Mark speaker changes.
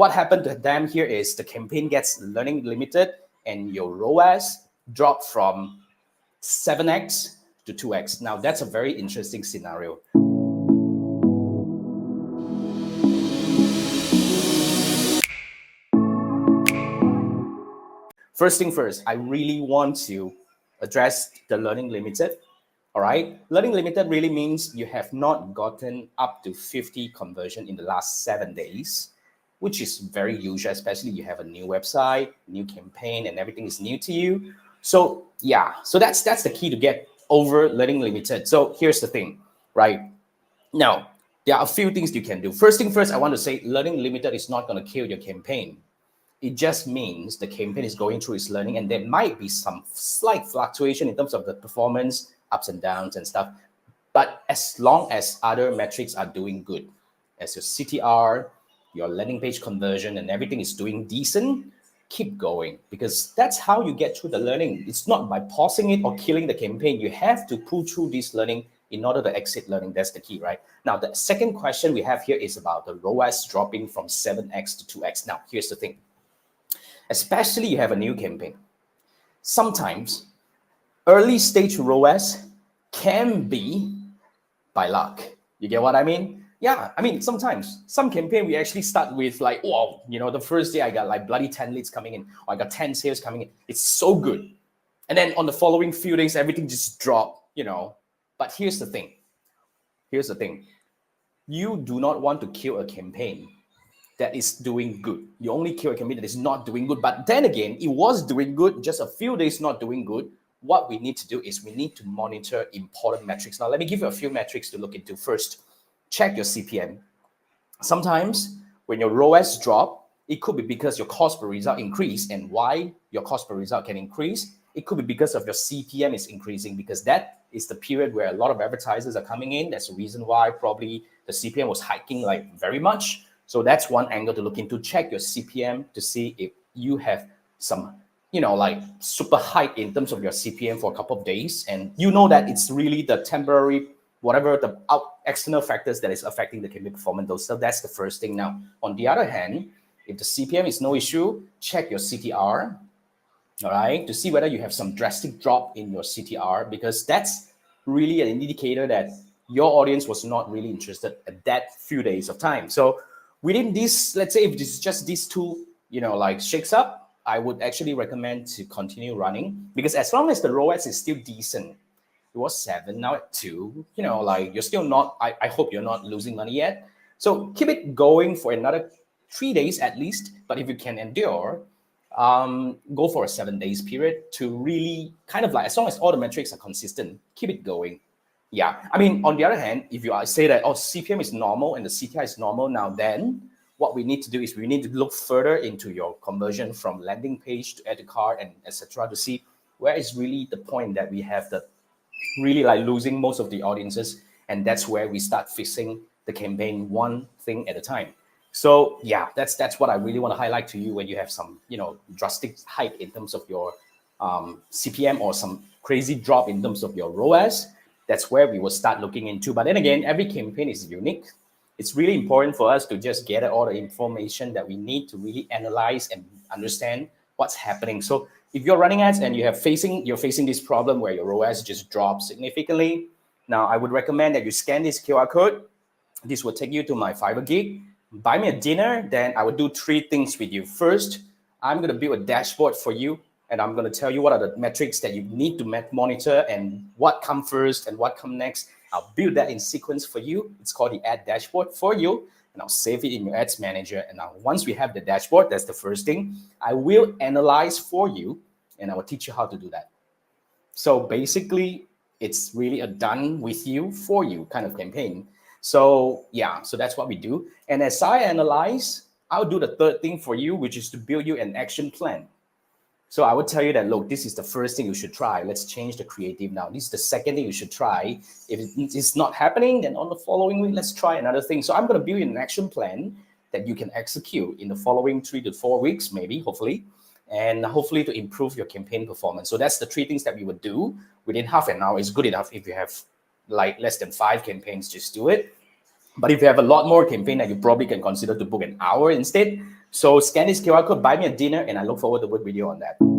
Speaker 1: what happened to them here is the campaign gets learning limited and your ROAS dropped from 7x to 2x. Now, that's a very interesting scenario. First thing first, I really want to address the learning limited. All right, learning limited really means you have not gotten up to 50 conversion in the last 7 days, which is very usual, especially you have a new website, new campaign, and everything is new to you. So yeah, so that's the key to get over learning limited. So here's the thing, right? Now, there are a few things you can do. First thing first, I want to say learning limited is not going to kill your campaign. It just means the campaign is going through its learning and there might be some slight fluctuation in terms of the performance, ups and downs and stuff. But as long as other metrics are doing good, as your CTR, your landing page conversion and everything is doing decent, keep going, because that's how you get through the learning. It's not by pausing it or killing the campaign. You have to pull through this learning in order to exit learning. That's the key, right? Now, the second question we have here is about the ROAS dropping from 7x to 2x. Now, here's the thing. Especially you have a new campaign. Sometimes early stage ROAS can be by luck. You get what I mean? Yeah, I mean, sometimes some campaign we actually start with like, wow, you know, the first day I got like bloody 10 leads coming in, or I got 10 sales coming in. It's so good. And then on the following few days, everything just dropped, you know. But here's the thing. Here's the thing. You do not want to kill a campaign that is doing good. You only kill a campaign that is not doing good. But then again, it was doing good, just a few days not doing good. What we need to do is we need to monitor important metrics. Now, let me give you a few metrics to look into. First, check your CPM. Sometimes when your ROAS drop, it could be because your cost per result increase. And why your cost per result can increase? It could be because of your CPM is increasing, because that is the period where a lot of advertisers are coming in. That's the reason why probably the CPM was hiking like very much. So that's one angle to look into. Check your CPM to see if you have some, you know, like super hike in terms of your CPM for a couple of days. And you know that it's really the temporary, whatever the external factors that is affecting the campaign performance. So that's the first thing. Now, on the other hand, if the CPM is no issue, check your CTR, all right, to see whether you have some drastic drop in your CTR, because that's really an indicator that your audience was not really interested at that few days of time. So within this, let's say if this is just these two, you know, like shakes up, I would actually recommend to continue running, because as long as the ROAS is still decent, it was 7, now at 2, you know, like you're still not, I hope you're not losing money yet. So keep it going for another 3 days at least. But if you can endure, go for a 7 days period to really kind of like, as long as all the metrics are consistent, keep it going. Yeah, I mean, on the other hand, if you say that, oh, CPM is normal and the CTR is normal, now then what we need to do is we need to look further into your conversion from landing page to add to cart and etc. to see where is really the point that we have the really like losing most of the audiences. And that's where we start fixing the campaign one thing at a time. So yeah, that's what I really want to highlight to you when you have some, you know, drastic hike in terms of your CPM or some crazy drop in terms of your ROAS. That's where we will start looking into. But then again, every campaign is unique. It's really important for us to just gather all the information that we need to really analyze and understand what's happening. So if you're running ads and you're facing this problem where your ROAS just drops significantly, now I would recommend that you scan this QR code. This will take you to my Fiverr gig. Buy me a dinner, then I will do 3 things with you. First, I'm going to build a dashboard for you, and I'm going to tell you what are the metrics that you need to monitor and what come first and what come next. I'll build that in sequence for you. It's called the ad dashboard for you, and I'll save it in your ads manager. And now once we have the dashboard, that's the first thing, I will analyze for you, and I will teach you how to do that. So basically, it's really a done with you for you kind of campaign. So yeah, so that's what we do. And as I analyze, I'll do the third thing for you, which is to build you an action plan. So I would tell you that, look, this is the first thing you should try. Let's change the creative now. This is the second thing you should try. If it's not happening, then on the following week, let's try another thing. So I'm going to build an action plan that you can execute in the following 3 to 4 weeks, maybe, hopefully, and hopefully to improve your campaign performance. So that's the 3 things that we would do within half an hour. Is good enough. If you have like less than 5 campaigns, just do it. But if you have a lot more campaign that you probably can consider to book an hour instead, So scan this QR code, buy me a dinner, and I look forward to work with you on that.